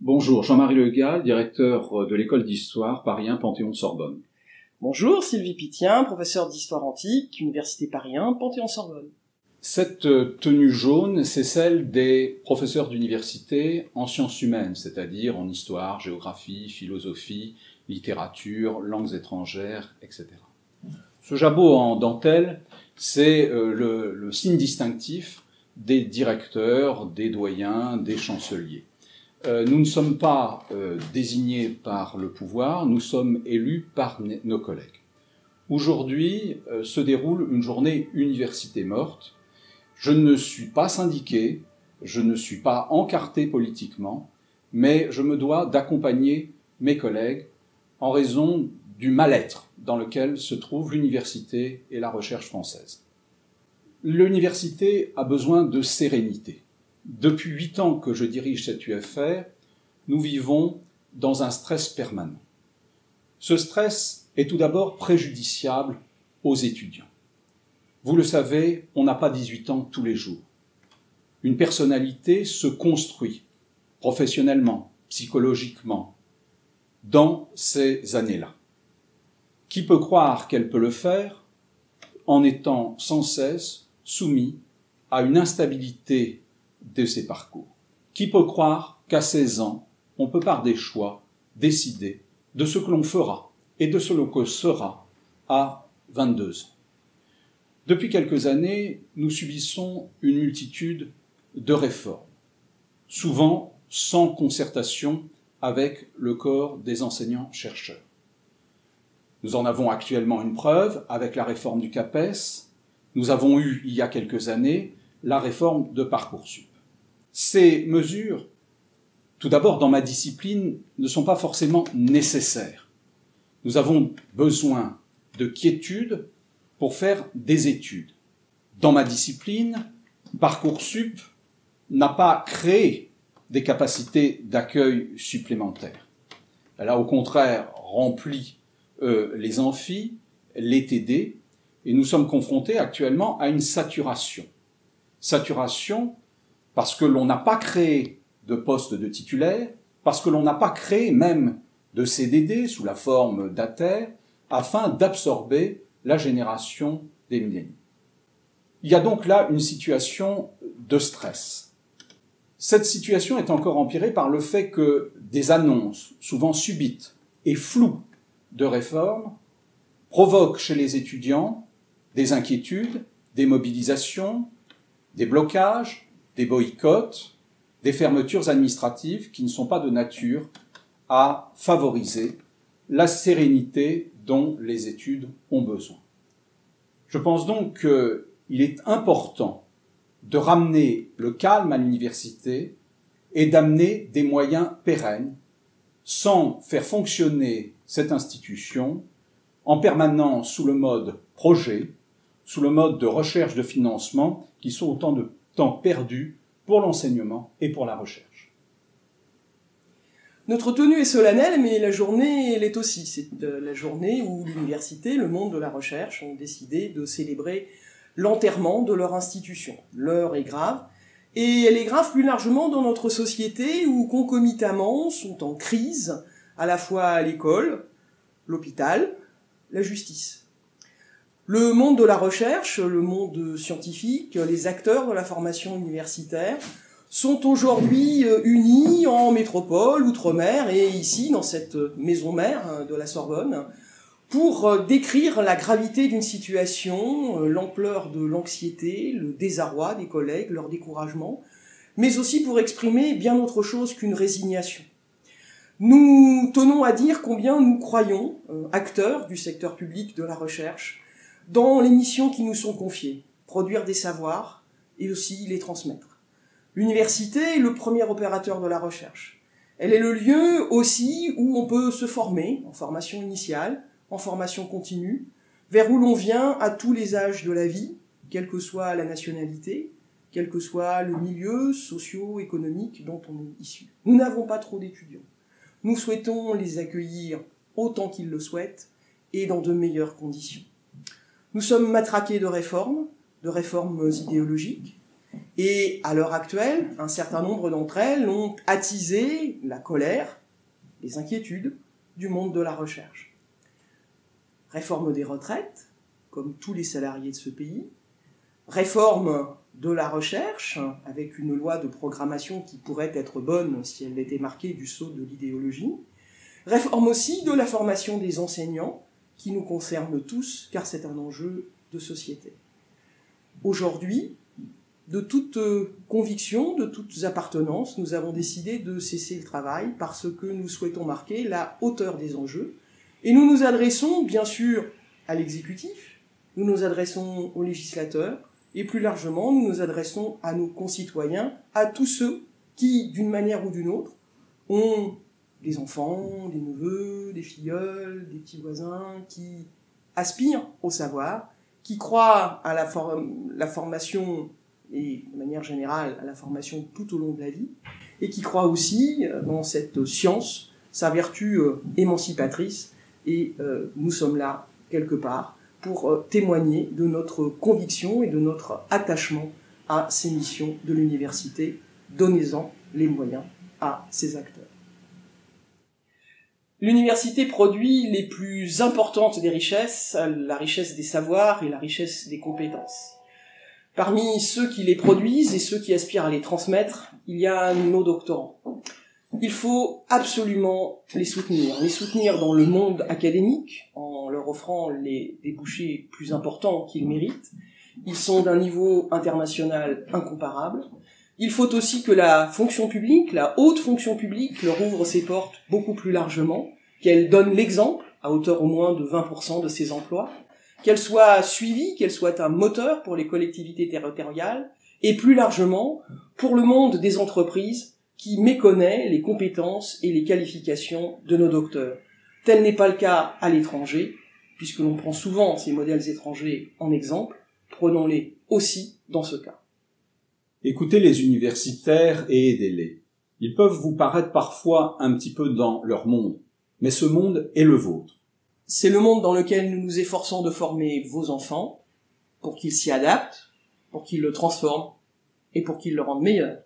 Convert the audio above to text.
Bonjour, Jean-Marie Le Gall, directeur de l'école d'histoire Paris 1 Panthéon-Sorbonne. Bonjour, Sylvie Pitien, professeur d'histoire antique, Université Paris 1 Panthéon-Sorbonne. Cette tenue jaune, c'est celle des professeurs d'université en sciences humaines, c'est-à-dire en histoire, géographie, philosophie, littérature, langues étrangères, etc. Ce jabot en dentelle, c'est le signe distinctif des directeurs, des doyens, des chanceliers. Nous ne sommes pas désignés par le pouvoir, nous sommes élus par nos collègues. Aujourd'hui se déroule une journée université morte. Je ne suis pas syndiqué, je ne suis pas encarté politiquement, mais je me dois d'accompagner mes collègues en raison du mal-être dans lequel se trouve l'université et la recherche française. L'université a besoin de sérénité. Depuis 8 ans que je dirige cette UFR, nous vivons dans un stress permanent. Ce stress est tout d'abord préjudiciable aux étudiants. Vous le savez, on n'a pas 18 ans tous les jours. Une personnalité se construit professionnellement, psychologiquement, dans ces années-là. Qui peut croire qu'elle peut le faire en étant sans cesse soumis à une instabilité de ses parcours? Qui peut croire qu'à 16 ans, on peut par des choix décider de ce que l'on fera et de ce que sera à 22 ans? Depuis quelques années, nous subissons une multitude de réformes, souvent sans concertation avec le corps des enseignants-chercheurs. Nous en avons actuellement une preuve avec la réforme du CAPES. Nous avons eu, il y a quelques années, la réforme de Parcoursup. Ces mesures, tout d'abord dans ma discipline, ne sont pas forcément nécessaires. Nous avons besoin de quiétude pour faire des études. Dans ma discipline, Parcoursup n'a pas créé des capacités d'accueil supplémentaires. Elle a au contraire rempli les amphis, les TD, et nous sommes confrontés actuellement à une saturation. Saturation parce que l'on n'a pas créé de postes de titulaires, parce que l'on n'a pas créé même de CDD sous la forme d'ATER, afin d'absorber la génération des milléniaux. Il y a donc là une situation de stress. Cette situation est encore empirée par le fait que des annonces, souvent subites et floues, de réformes provoquent chez les étudiants des inquiétudes, des mobilisations, des blocages, des boycotts, des fermetures administratives qui ne sont pas de nature à favoriser la sérénité dont les études ont besoin. Je pense donc qu'il est important de ramener le calme à l'université et d'amener des moyens pérennes sans faire fonctionner cette institution en permanence sous le mode projet, sous le mode de recherche de financement qui sont autant de temps perdu pour l'enseignement et pour la recherche. Notre tenue est solennelle, mais la journée l'est aussi. C'est la journée où l'université, le monde de la recherche ont décidé de célébrer l'enterrement de leur institution. L'heure est grave, et elle est grave plus largement dans notre société où concomitamment sont en crise à la fois l'école, l'hôpital, la justice. Le monde de la recherche, le monde scientifique, les acteurs de la formation universitaire sont aujourd'hui unis en métropole, outre-mer et ici, dans cette maison mère de la Sorbonne, pour décrire la gravité d'une situation, l'ampleur de l'anxiété, le désarroi des collègues, leur découragement, mais aussi pour exprimer bien autre chose qu'une résignation. Nous tenons à dire combien nous croyons, acteurs du secteur public de la recherche, dans les missions qui nous sont confiées, produire des savoirs et aussi les transmettre. L'université est le premier opérateur de la recherche. Elle est le lieu aussi où on peut se former, en formation initiale, en formation continue, vers où l'on vient à tous les âges de la vie, quelle que soit la nationalité, quel que soit le milieu socio-économique dont on est issu. Nous n'avons pas trop d'étudiants. Nous souhaitons les accueillir autant qu'ils le souhaitent et dans de meilleures conditions. Nous sommes matraqués de réformes idéologiques, Et à l'heure actuelle, un certain nombre d'entre elles ont attisé la colère, les inquiétudes du monde de la recherche. Réforme des retraites, comme tous les salariés de ce pays, réforme de la recherche, avec une loi de programmation qui pourrait être bonne si elle était marquée du sceau de l'idéologie, réforme aussi de la formation des enseignants, qui nous concerne tous, car c'est un enjeu de société. Aujourd'hui, de toute conviction, de toutes appartenances, nous avons décidé de cesser le travail parce que nous souhaitons marquer la hauteur des enjeux. Et nous nous adressons, bien sûr, à l'exécutif, nous nous adressons aux législateurs, et plus largement, nous nous adressons à nos concitoyens, à tous ceux qui, d'une manière ou d'une autre, ont des enfants, des neveux, des filleuls, des petits voisins, qui aspirent au savoir, qui croient à la formation et de manière générale à la formation tout au long de la vie, et qui croient aussi dans cette science, sa vertu émancipatrice, et nous sommes là, quelque part, pour témoigner de notre conviction et de notre attachement à ces missions de l'université. Donnez-en les moyens à ces acteurs. L'université produit les plus importantes des richesses, la richesse des savoirs et la richesse des compétences. Parmi ceux qui les produisent et ceux qui aspirent à les transmettre, il y a nos doctorants. Il faut absolument les soutenir dans le monde académique, en leur offrant les débouchés plus importants qu'ils méritent. Ils sont d'un niveau international incomparable. Il faut aussi que la fonction publique, la haute fonction publique, leur ouvre ses portes beaucoup plus largement, qu'elle donne l'exemple, à hauteur au moins de 20% de ses emplois, qu'elle soit suivie, qu'elle soit un moteur pour les collectivités territoriales, et plus largement pour le monde des entreprises qui méconnaît les compétences et les qualifications de nos docteurs. Tel n'est pas le cas à l'étranger, puisque l'on prend souvent ces modèles étrangers en exemple, prenons-les aussi dans ce cas. Écoutez les universitaires et aidez-les. Ils peuvent vous paraître parfois un petit peu dans leur monde, mais ce monde est le vôtre. C'est le monde dans lequel nous nous efforçons de former vos enfants, pour qu'ils s'y adaptent, pour qu'ils le transforment et pour qu'ils le rendent meilleur.